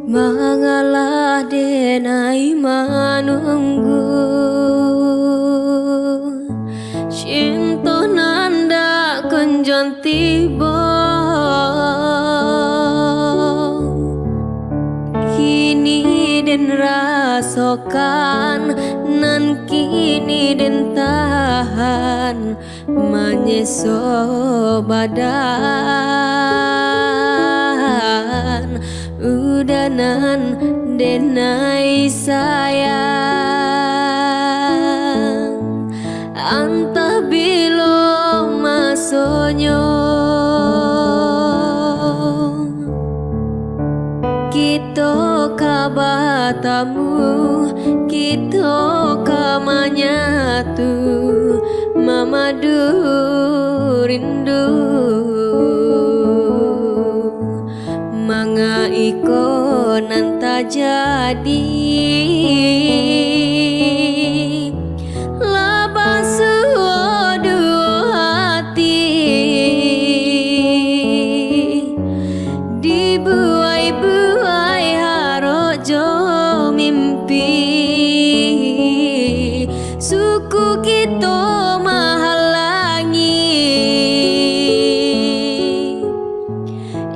Mangalah denai manunggu Cinta nanda kunjon tiba Kini den rasokan nan kini den tahan menyeso badan udanan denai sayang antah bilo masonyo kita kabatamu kita kamanyatu mamadu rindu manga iko nanta jadi labasu dua hati dibuai-buai harojo mimpi suku kita mahalangi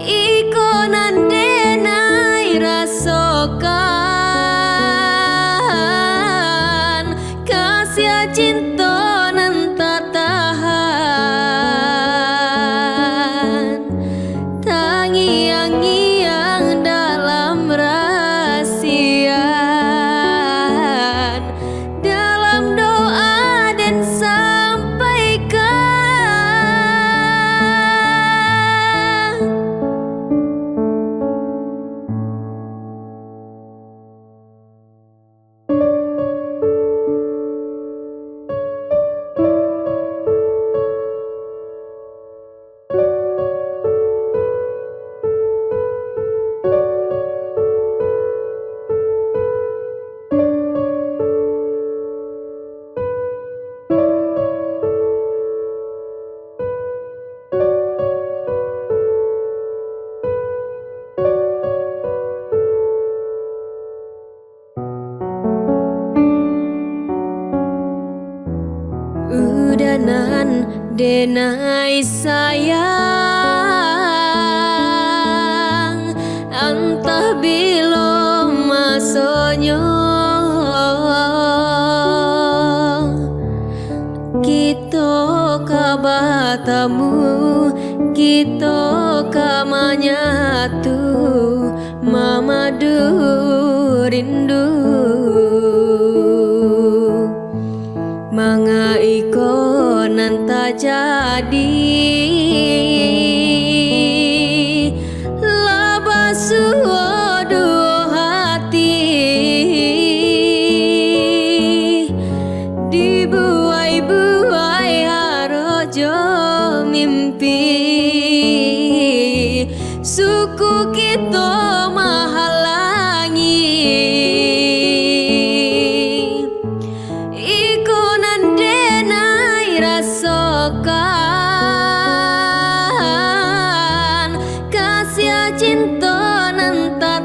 iko nandenai rasokan kasih cinta nan tak tahan tangiang-ngiang dalam rahasian dalam doa dan sampaikan udanan denai sayang antah bilo masonyo kita kabatamu kita kamanyatu mamadu rindu manga iko nanta jadi labasu dua hati dibuai-buai harojo mimpi suku kita mahalangi rasokan kasih cinta nan tak